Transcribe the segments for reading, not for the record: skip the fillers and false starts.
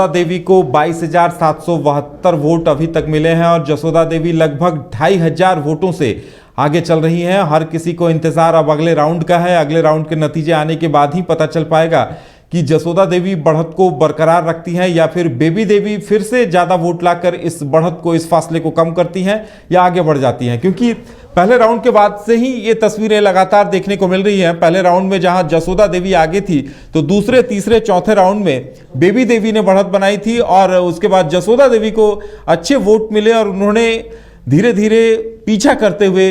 देवी को 22,772 वोट अभी तक मिले हैं और जसोदा देवी लगभग 2,500 वोटों से आगे चल रही हैं। हर किसी को इंतजार अब अगले राउंड का है। अगले राउंड के नतीजे आने के बाद ही पता चल पाएगा कि जसोदा देवी बढ़त को बरकरार रखती हैं या फिर बेबी देवी फिर से ज्यादा वोट लाकर इस बढ़त को, इस फासले को कम करती हैं या आगे बढ़ जाती हैं। क्योंकि पहले राउंड के बाद से ही ये तस्वीरें लगातार देखने को मिल रही हैं। पहले राउंड में जहां जसोदा देवी आगे थी तो दूसरे, तीसरे, चौथे राउंड में बेबी देवी ने बढ़त बनाई थी और उसके बाद जसोदा देवी को अच्छे वोट मिले और उन्होंने धीरे धीरे पीछा करते हुए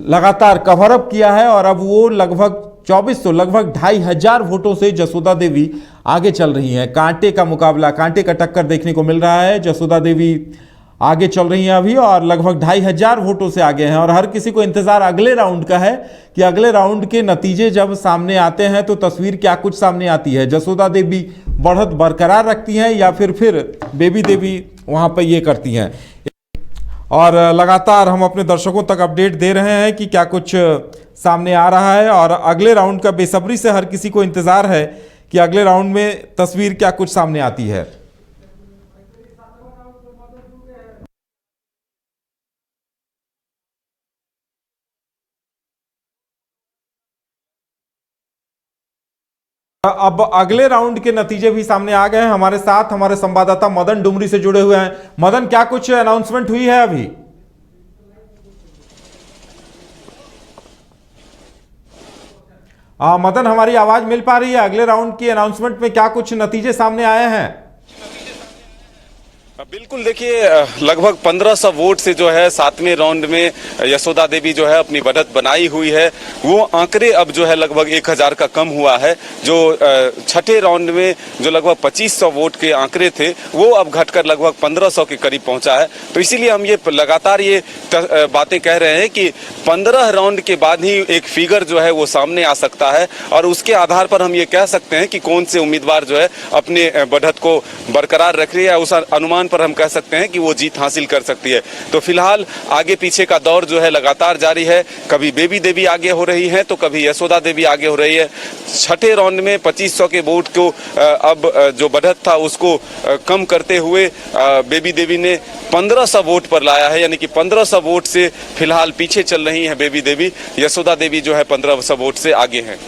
लगातार कवर अप किया है और अब वो लगभग 2400, लगभग 2,500 वोटों से जसोदा देवी आगे चल रही हैं। कांटे का मुकाबला, कांटे का टक्कर देखने को मिल रहा है। जसोदा देवी आगे चल रही हैं अभी और लगभग 2,500 वोटों से आगे हैं और हर किसी को इंतजार अगले राउंड का है कि अगले राउंड के नतीजे जब सामने आते हैं तो तस्वीर क्या कुछ सामने आती है। जसोदा देवी बढ़त बरकरार रखती हैं या फिर बेबी देवी वहां पर ये करती हैं। और लगातार हम अपने दर्शकों तक अपडेट दे रहे हैं कि क्या कुछ सामने आ रहा है और अगले राउंड का बेसब्री से हर किसी को इंतजार है कि अगले राउंड में तस्वीर क्या कुछ सामने आती है। अब अगले राउंड के नतीजे भी सामने आ गए हैं। हमारे साथ हमारे संवाददाता मदन डुमरी से जुड़े हुए हैं। मदन, क्या कुछ अनाउंसमेंट हुई है अभी? मदन, हमारी आवाज मिल पा रही है? अगले राउंड की अनाउंसमेंट में क्या कुछ नतीजे सामने आए हैं? बिल्कुल, देखिए लगभग 1500 वोट से जो है 7वें राउंड में यशोदा देवी जो है अपनी बढ़त बनाई हुई है। वो आंकड़े अब जो है लगभग 1000 का कम हुआ है। जो छठे राउंड में जो लगभग 2500 वोट के आंकड़े थे वो अब घटकर लगभग 1500 के करीब पहुंचा है। तो इसीलिए हम ये लगातार ये बातें कह रहे हैं कि 15 राउंड के बाद ही एक फिगर जो है वो सामने आ सकता है और उसके आधार पर हम ये कह सकते हैं कि कौन से उम्मीदवार जो है अपने बढ़त को बरकरार रख रही है। उस अनुमान पर हम कह सकते हैं कि वो जीत हासिल कर सकती है। तो फिलहाल आगे पीछे का दौर जो है लगातार जारी है। कभी बेबी देवी आगे हो रही है तो कभी यशोदा देवी आगे हो रही है। छठे राउंड में 2500 के वोट को अब जो बढ़त था उसको कम करते हुए बेबी देवी ने 1500 वोट पर लाया है, यानी कि 1500 वोट से फिलहाल पीछे चल रही है बेबी देवी। यशोदा देवी जो है 1500 वोट से आगे हैं।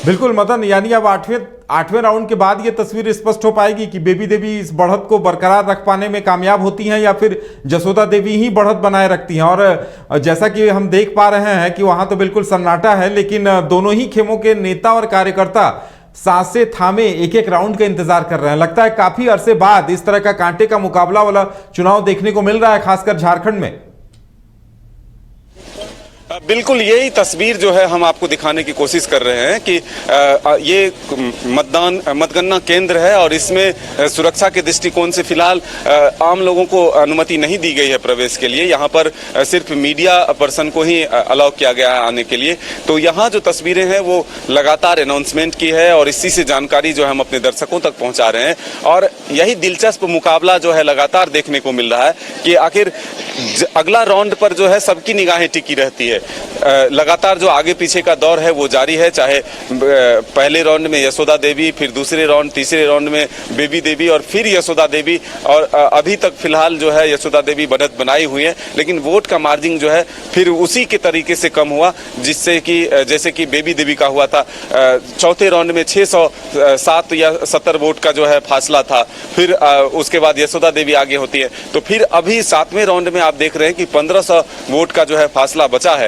बिल्कुल मदन, यानी अब आठवें राउंड के बाद ये तस्वीर स्पष्ट हो पाएगी कि बेबी देवी इस बढ़त को बरकरार रख पाने में कामयाब होती हैं या फिर जसोदा देवी ही बढ़त बनाए रखती हैं। और जैसा कि हम देख पा रहे हैं कि वहां तो बिल्कुल सन्नाटा है, लेकिन दोनों ही खेमों के नेता और कार्यकर्ता सांसें थामे एक एक राउंड का इंतजार कर रहे हैं। लगता है काफी अरसे बाद इस तरह का कांटे का मुकाबला वाला चुनाव देखने को मिल रहा है, खासकर झारखंड में। बिल्कुल यही तस्वीर जो है हम आपको दिखाने की कोशिश कर रहे हैं कि ये मतगणना केंद्र है और इसमें सुरक्षा के दृष्टिकोण से फिलहाल आम लोगों को अनुमति नहीं दी गई है प्रवेश के लिए। यहाँ पर सिर्फ मीडिया पर्सन को ही अलाउ किया गया है आने के लिए। तो यहाँ जो तस्वीरें हैं वो लगातार अनाउंसमेंट की है और इसी से जानकारी जो है हम अपने दर्शकों तक पहुँचा रहे हैं। और यही दिलचस्प मुकाबला जो है लगातार देखने को मिल रहा है कि आखिर अगला राउंड पर जो है सबकी निगाहें टिकी रहती है। लगातार जो आगे पीछे का दौर है वो जारी है, चाहे पहले राउंड में यशोदा देवी, फिर दूसरे राउंड, तीसरे राउंड में बेबी देवी और फिर यशोदा देवी। और अभी तक फिलहाल जो है यशोदा देवी बढ़त बनाई हुई है, लेकिन वोट का मार्जिन जो है फिर उसी के तरीके से कम हुआ जिससे कि जैसे कि बेबी देवी का हुआ था। चौथे राउंड में 607 या 70 वोट का जो है फासला था, फिर उसके बाद यशोदा देवी आगे होती है। तो फिर अभी 7वें राउंड में आप देख रहे हैं कि 1500 वोट का जो है फासला बचा है।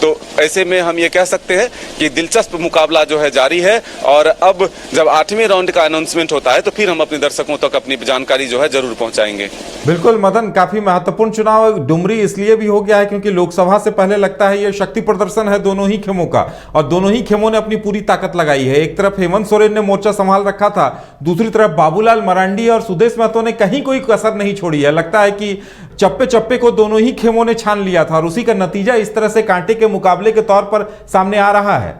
तो ऐसे में हम ये कह सकते हैं कि दिलचस्प मुकाबला जो है जारी है और अब जब 8वें राउंड का अनाउंसमेंट होता है तो फिर हम अपने दर्शकों तक अपनी जानकारी जो है जरूर पहुंचाएंगे। बिल्कुल मदन, काफी महत्वपूर्ण चुनाव डुमरी इसलिए भी हो गया है क्योंकि लोकसभा से पहले लगता है ये शक्ति प्रदर्शन है दोनों ही खेमों का और दोनों ही खेमों ने अपनी पूरी ताकत लगाई है। एक तरफ हेमंत सोरेन ने मोर्चा संभाल रखा था, दूसरी तरफ बाबूलाल मरांडी और सुदेश महतो ने कहीं कोई कसर नहीं छोड़ी है। लगता है कि चप्पे चप्पे को दोनों ही खेमों ने छान लिया था और उसी का नतीजा इस तरह से कांटे के मुकाबले के तौर पर सामने आ रहा है।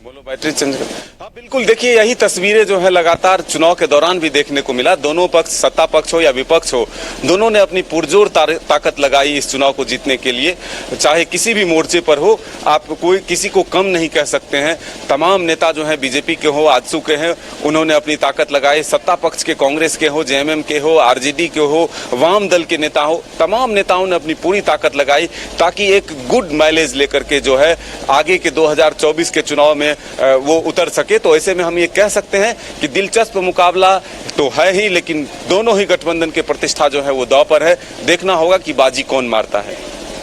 बोलो बैटरी चेंज कर। हाँ बिल्कुल, देखिए यही तस्वीरें जो है लगातार चुनाव के दौरान भी देखने को मिला। दोनों पक्ष, सत्ता पक्ष हो या विपक्ष हो, दोनों ने अपनी पुरजोर ताकत लगाई इस चुनाव को जीतने के लिए। चाहे किसी भी मोर्चे पर हो, आप कोई किसी को कम नहीं कह सकते हैं। तमाम नेता जो हैं बीजेपी के हो, आजसू के हैं, उन्होंने अपनी ताकत लगाई। सत्ता पक्ष के कांग्रेस के हो, जेएमएम के हो, आरजेडी के हो, वाम दल के नेता हो, तमाम नेताओं ने अपनी पूरी ताकत लगाई ताकि एक गुड माइलेज लेकर के जो है आगे के 2024 के चुनाव में वो उतर सके। तो ऐसे में हम ये कह सकते हैं कि दिलचस्प मुकाबला तो है ही, लेकिन दोनों ही गठबंधन के प्रतिष्ठा जो है वो दांव पर है। देखना होगा कि बाजी कौन मारता है।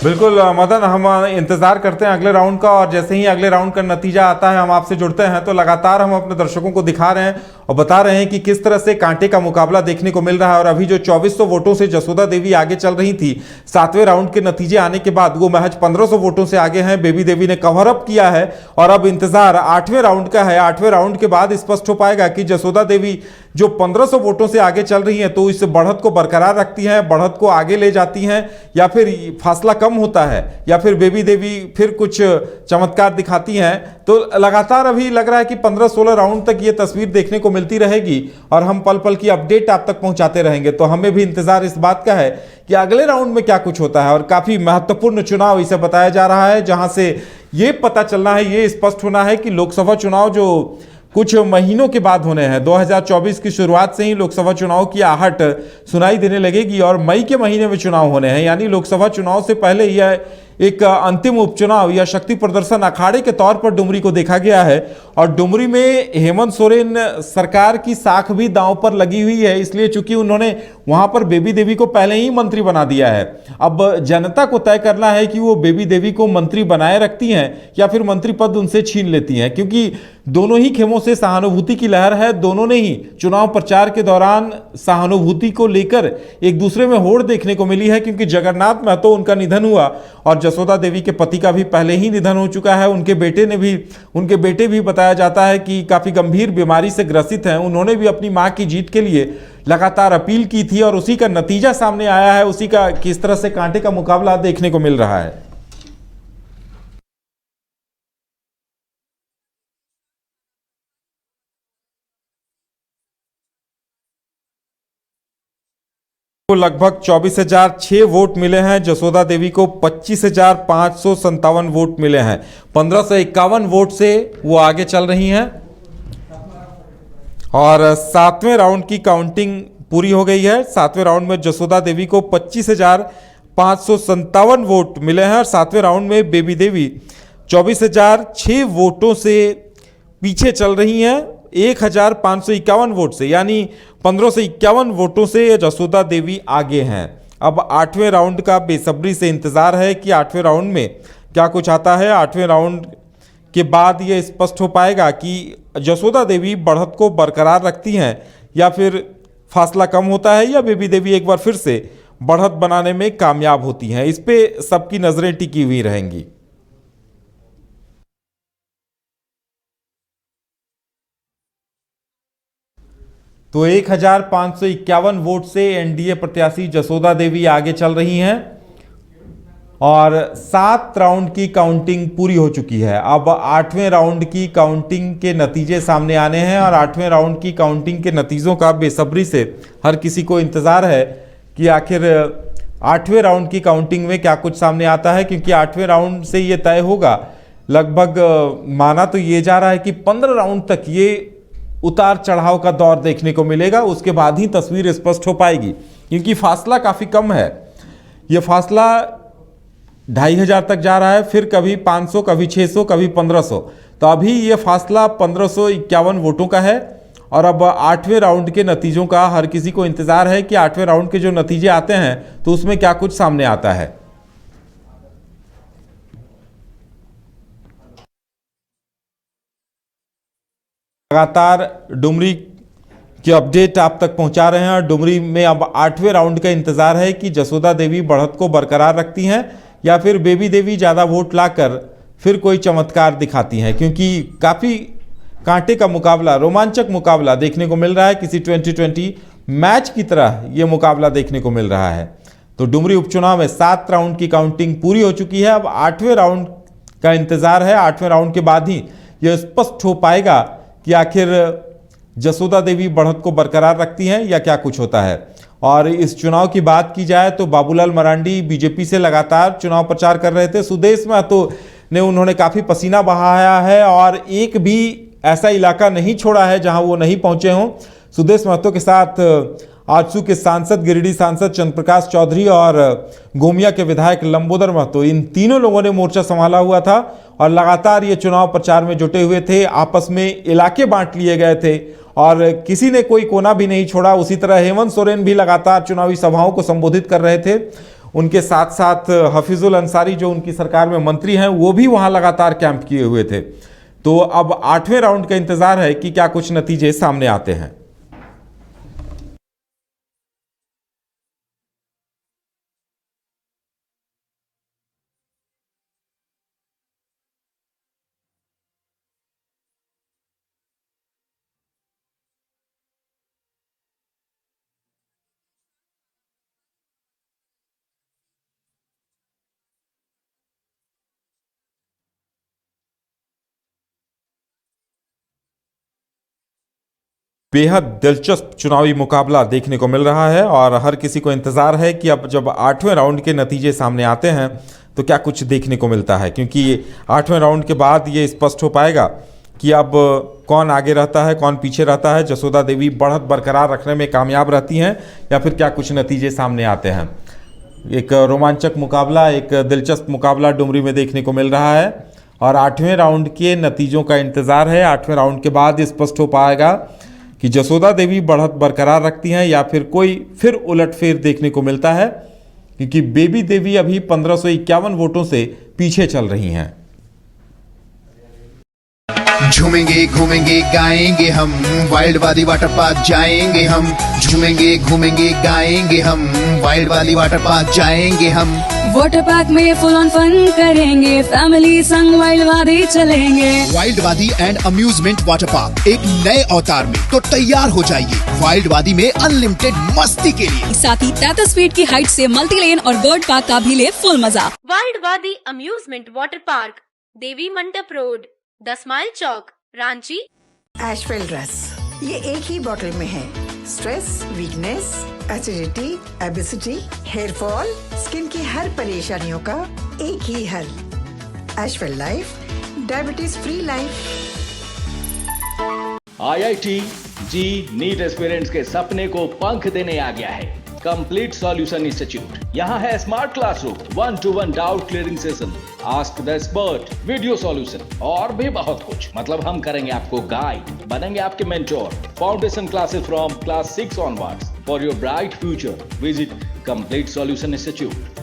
बिल्कुल मदन, हम इंतजार करते हैं अगले राउंड का, और जैसे ही अगले राउंड का नतीजा आता है हम आपसे जुड़ते हैं। तो लगातार हम अपने दर्शकों को दिखा रहे हैं और बता रहे हैं कि किस तरह से कांटे का मुकाबला देखने को मिल रहा है। और अभी जो 2400 वोटों से जसोदा देवी आगे चल रही थी, 7वें राउंड के नतीजे आने के बाद वो महज 1500 वोटों से आगे हैं। बेबी देवी ने कवर अप किया है और अब इंतजार 8वें राउंड का है। 8वें राउंड के बाद स्पष्ट हो पाएगा कि जसोदा देवी जो 1500 वोटों से आगे चल रही हैं तो इस बढ़त को बरकरार रखती हैं, बढ़त को आगे ले जाती हैं, या फिर फासला कम होता है, या फिर बेबी देवी फिर कुछ चमत्कार दिखाती हैं। तो लगातार अभी लग रहा है कि 15-16 राउंड तक ये तस्वीर देखने को मिलती रहेगी और हम पल पल की अपडेट आप तक पहुंचाते रहेंगे। तो हमें भी इंतजार इस बात का है कि अगले राउंड में क्या कुछ होता है। और काफी महत्वपूर्ण चुनाव इसे बताया जा रहा है, जहां से ये पता चलना है, ये स्पष्ट होना है कि लोकसभा चुनाव जो कुछ महीनों के बाद होने हैं, 2024 की शुरुआत से ही लोकसभा चुनाव की आहट सुनाई देने लगेगी और मई के महीने में चुनाव होने हैं। यानी लोकसभा चुनाव से पहले यह एक अंतिम उपचुनाव या शक्ति प्रदर्शन अखाड़े के तौर पर डुमरी को देखा गया है। और डुमरी में हेमंत सोरेन सरकार की साख भी दांव पर लगी हुई है, इसलिए चूंकि उन्होंने वहां पर बेबी देवी को पहले ही मंत्री बना दिया है। अब जनता को तय करना है कि वो बेबी देवी को मंत्री बनाए रखती हैं या फिर मंत्री पद उनसे छीन लेती हैं, क्योंकि दोनों ही खेमों से सहानुभूति की लहर है। दोनों ने ही चुनाव प्रचार के दौरान सहानुभूति को लेकर एक दूसरे में होड़ देखने को मिली है, क्योंकि जगन्नाथ महतो उनका निधन हुआ और जसोदा देवी के पति का भी पहले ही निधन हो चुका है। उनके बेटे भी बताया जाता है कि काफी गंभीर बीमारी से ग्रसित हैं। उन्होंने भी अपनी मां की जीत के लिए लगातार अपील की थी और उसी का नतीजा सामने आया है, उसी का किस तरह से कांटे का मुकाबला देखने को मिल रहा है। को लगभग 24,006 वोट मिले हैं। जसोदा देवी को 25,557 वोट मिले हैं। 1551 वोट से वो आगे चल रही हैं और 7वें राउंड की काउंटिंग पूरी हो गई है। 7वें राउंड में जसोदा देवी को 25,557 वोट मिले हैं और 7वें राउंड में बेबी देवी 24,006 वोटों से पीछे चल रही हैं 1,551 वोट से, यानी 1551 वोटों से जसोदा देवी आगे हैं। अब 8वें राउंड का बेसब्री से इंतजार है कि 8वें राउंड में क्या कुछ आता है। 8वें राउंड के बाद यह स्पष्ट हो पाएगा कि जसोदा देवी बढ़त को बरकरार रखती हैं या फिर फासला कम होता है, या बेबी देवी एक बार फिर से बढ़त बनाने में कामयाब होती हैं। इस पे सबकी नजरें टिकी हुई रहेंगी। तो 1,551 वोट से एनडीए प्रत्याशी जसोदा देवी आगे चल रही हैं और 7 राउंड की काउंटिंग पूरी हो चुकी है। अब 8वें राउंड की काउंटिंग के नतीजे सामने आने हैं और 8वें राउंड की काउंटिंग के नतीजों का बेसब्री से हर किसी को इंतजार है कि आखिर 8वें राउंड की काउंटिंग में क्या कुछ सामने आता है, क्योंकि 8वें राउंड से ये तय होगा। लगभग माना तो ये जा रहा है कि 15 राउंड तक ये उतार चढ़ाव का दौर देखने को मिलेगा, उसके बाद ही तस्वीर स्पष्ट हो पाएगी, क्योंकि फासला काफी कम है। यह फासला 2,500 तक जा रहा है, फिर कभी 500, कभी 600, कभी 1500। तो अभी यह फासला 1551 वोटों का है और अब 8वें राउंड के नतीजों का हर किसी को इंतजार है कि 8वें राउंड के जो नतीजे आते हैं तो उसमें क्या कुछ सामने आता है। लगातार डुमरी की अपडेट आप तक पहुंचा रहे हैं और डुमरी में अब 8वें राउंड का इंतजार है कि जसोदा देवी बढ़त को बरकरार रखती हैं या फिर बेबी देवी ज़्यादा वोट लाकर फिर कोई चमत्कार दिखाती हैं, क्योंकि काफ़ी कांटे का मुकाबला, रोमांचक मुकाबला देखने को मिल रहा है। किसी 2020 मैच की तरह ये मुकाबला देखने को मिल रहा है। तो डुमरी उपचुनाव में 7 राउंड की काउंटिंग पूरी हो चुकी है। अब 8वें राउंड का इंतजार है। 8वें राउंड के बाद ही यह स्पष्ट हो पाएगा कि आखिर जसोदा देवी बढ़त को बरकरार रखती हैं या क्या कुछ होता है। और इस चुनाव की बात की जाए तो बाबूलाल मरांडी बीजेपी से लगातार चुनाव प्रचार कर रहे थे। सुदेश महतो ने उन्होंने काफी पसीना बहाया है और एक भी ऐसा इलाका नहीं छोड़ा है जहां वो नहीं पहुंचे हों। सुदेश महतो के साथ आजसू के सांसद, गिरिडीह सांसद चंद्रप्रकाश चौधरी और गोमिया के विधायक लंबोदर महतो, इन तीनों लोगों ने मोर्चा संभाला हुआ था और लगातार ये चुनाव प्रचार में जुटे हुए थे। आपस में इलाके बांट लिए गए थे और किसी ने कोई कोना भी नहीं छोड़ा। उसी तरह हेमंत सोरेन भी लगातार चुनावी सभाओं को संबोधित कर रहे थे। उनके साथ साथ हफीजुल अंसारी जो उनकी सरकार में मंत्री हैं, वो भी वहां लगातार कैंप किए हुए थे। तो अब 8वें राउंड का इंतजार है कि क्या कुछ नतीजे सामने आते हैं। बेहद दिलचस्प चुनावी मुकाबला देखने को मिल रहा है और हर किसी को इंतजार है कि अब जब 8वें राउंड के नतीजे सामने आते हैं तो क्या कुछ देखने को मिलता है, क्योंकि 8वें राउंड के बाद ये स्पष्ट हो पाएगा कि अब कौन आगे रहता है, कौन पीछे रहता है। जसोदा देवी बढ़त बरकरार रखने में कामयाब रहती हैं या फिर क्या कुछ नतीजे सामने आते हैं। एक रोमांचक मुकाबला, एक दिलचस्प मुकाबला डुमरी में देखने को मिल रहा है और 8वें राउंड के नतीजों का इंतजार है। 8वें राउंड के बाद स्पष्ट हो पाएगा कि जसोदा देवी बढ़त बरकरार रखती हैं या फिर कोई फिर उलटफेर देखने को मिलता है, क्योंकि बेबी देवी अभी 1551 वोटों से पीछे चल रही हैं। झूमेंगे घूमेंगे गाएंगे हम, वाइल्ड वाली वाटर पार्क जाएंगे हम। झूमेंगे घूमेंगे गाएंगे हम, वाइल्ड वाली वाटर पार्क जाएंगे हम। वाटर पार्क में फुल ऑन फन करेंगे, फैमिली संग वाइल्ड वादी चलेंगे। वाइल्ड वादी एंड अम्यूजमेंट वाटर पार्क एक नए अवतार में तो तैयार हो जाइए वाइल्ड वादी में अनलिमिटेड मस्ती के लिए। साथ ही 33 फीट की हाइट से मल्टी लेन और बर्ड पार्क का भी ले फुल मजा। वाइल्ड वादी amusement water park, Devi Mandap road, 10 mile Chowk, Ranchi. Ashwell रस ये एक ही बोतल में है। Stress, weakness, acidity, obesity, hair fall, skin की हर परेशानियों का एक ही हल। Ashwell life, diabetes free life. IIT JEE NEET aspirants के सपने को पंख देने आ गया है कंप्लीट सॉल्यूशन इंस्टीट्यूट। यहाँ है smart classroom, 1-to-1 doubt clearing session, ask the expert, video solution और भी बहुत कुछ। मतलब हम करेंगे आपको गाइड, बनेंगे आपके mentor. Foundation classes from class 6 onwards for your bright future. Visit complete solution institute.